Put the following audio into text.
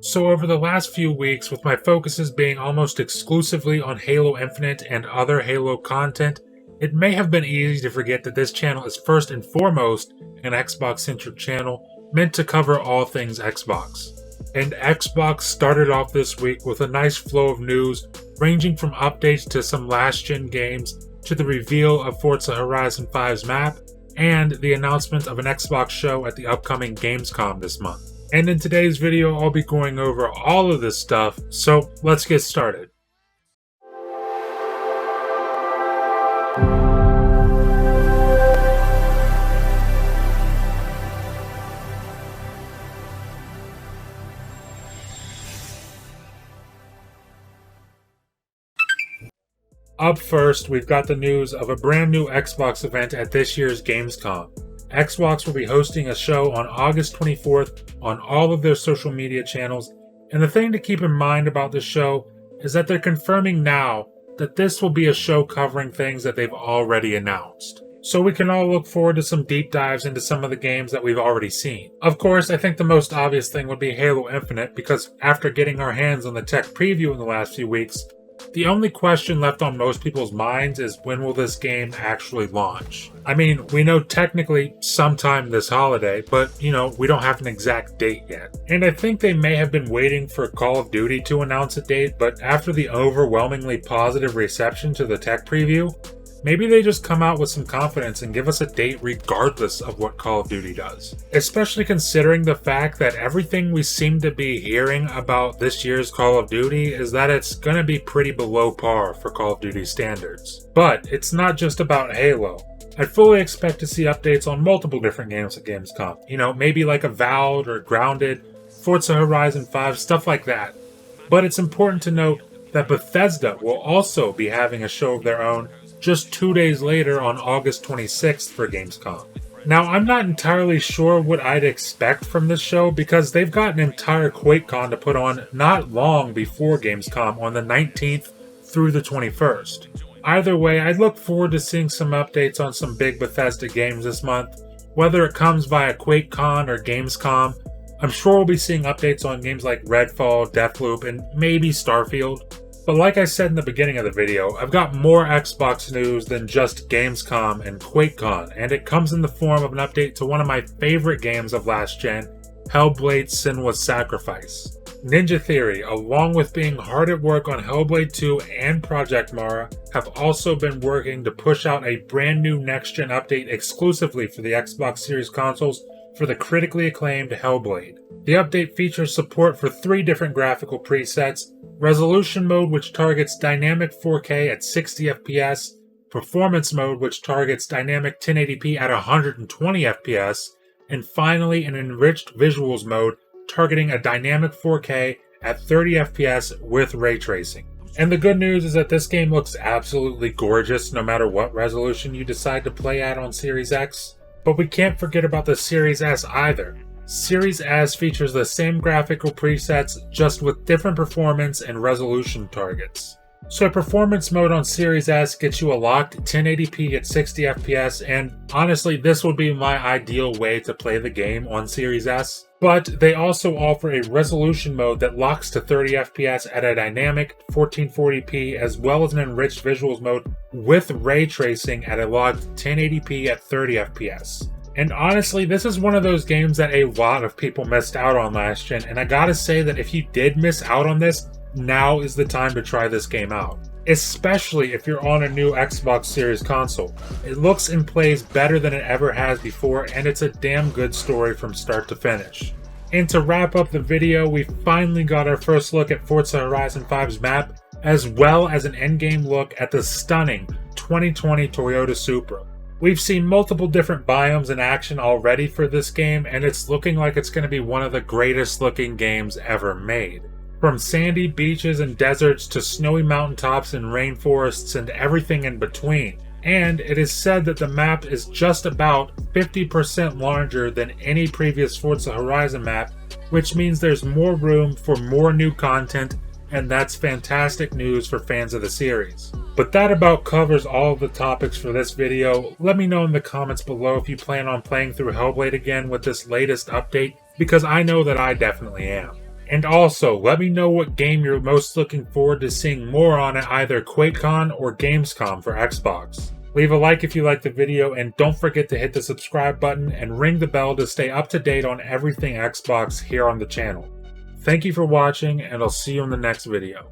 So over the last few weeks, with my focuses being almost exclusively on Halo Infinite and other Halo content, it may have been easy to forget that this channel is first and foremost an Xbox-centric channel meant to cover all things Xbox. And Xbox started off this week with a nice flow of news ranging from updates to some last-gen games to the reveal of Forza Horizon 5's map and the announcement of an Xbox show at the upcoming Gamescom this month. And in today's video, I'll be going over all of this stuff, so let's get started. Up first, we've got the news of a brand new Xbox event at this year's Gamescom. Xbox will be hosting a show on August 24th on all of their social media channels, and the thing to keep in mind about this show is that they're confirming now that this will be a show covering things that they've already announced. So we can all look forward to some deep dives into some of the games that we've already seen. Of course, I think the most obvious thing would be Halo Infinite, because after getting our hands on the tech preview in the last few weeks, the only question left on most people's minds is when will this game actually launch? I mean, we know technically sometime this holiday, but we don't have an exact date yet. And I think they may have been waiting for Call of Duty to announce a date, but after the overwhelmingly positive reception to the tech preview, maybe they just come out with some confidence and give us a date regardless of what Call of Duty does. Especially considering the fact that everything we seem to be hearing about this year's Call of Duty is that it's gonna be pretty below par for Call of Duty standards. But it's not just about Halo. I fully expect to see updates on multiple different games at Gamescom. Maybe like Avowed or Grounded, Forza Horizon 5, stuff like that. But it's important to note that Bethesda will also be having a show of their own just 2 days later on August 26th for Gamescom. Now, I'm not entirely sure what I'd expect from this show because they've got an entire QuakeCon to put on not long before Gamescom on the 19th through the 21st. Either way, I look forward to seeing some updates on some big Bethesda games this month, whether it comes via QuakeCon or Gamescom. I'm sure we'll be seeing updates on games like Redfall, Deathloop, and maybe Starfield. But like I said in the beginning of the video, I've got more Xbox news than just Gamescom and QuakeCon, and it comes in the form of an update to one of my favorite games of last gen, Hellblade: Senua's Sacrifice. Ninja Theory, along with being hard at work on Hellblade 2 and Project Mara, have also been working to push out a brand new next-gen update exclusively for the Xbox Series consoles for the critically acclaimed Hellblade. The update features support for 3 different graphical presets: Resolution Mode, which targets dynamic 4K at 60 FPS, Performance Mode, which targets dynamic 1080p at 120 FPS, and finally an Enriched Visuals Mode, targeting a dynamic 4K at 30 FPS with ray tracing. And the good news is that this game looks absolutely gorgeous no matter what resolution you decide to play at on Series X. But we can't forget about the Series S either. Series S features the same graphical presets, just with different performance and resolution targets. So Performance Mode on Series S gets you a locked 1080p at 60 FPS, and honestly, this would be my ideal way to play the game on Series S. But they also offer a Resolution Mode that locks to 30 FPS at a dynamic 1440p, as well as an Enriched Visuals Mode with ray tracing at a locked 1080p at 30 FPS. And honestly, this is one of those games that a lot of people missed out on last gen, and I gotta say that if you did miss out on this, now is the time to try this game out. Especially if you're on a new Xbox Series console. It looks and plays better than it ever has before, and it's a damn good story from start to finish. And to wrap up the video, we finally got our first look at Forza Horizon 5's map, as well as an in-game look at the stunning 2020 Toyota Supra. We've seen multiple different biomes in action already for this game, and it's looking like it's going to be one of the greatest looking games ever made. From sandy beaches and deserts to snowy mountaintops and rainforests and everything in between. And it is said that the map is just about 50% larger than any previous Forza Horizon map, which means there's more room for more new content, and that's fantastic news for fans of the series. But that about covers all of the topics for this video. Let me know in the comments below if you plan on playing through Hellblade again with this latest update, because I know that I definitely am. And also, let me know what game you're most looking forward to seeing more on at either QuakeCon or Gamescom for Xbox. Leave a like if you liked the video, and don't forget to hit the subscribe button and ring the bell to stay up to date on everything Xbox here on the channel. Thank you for watching, and I'll see you in the next video.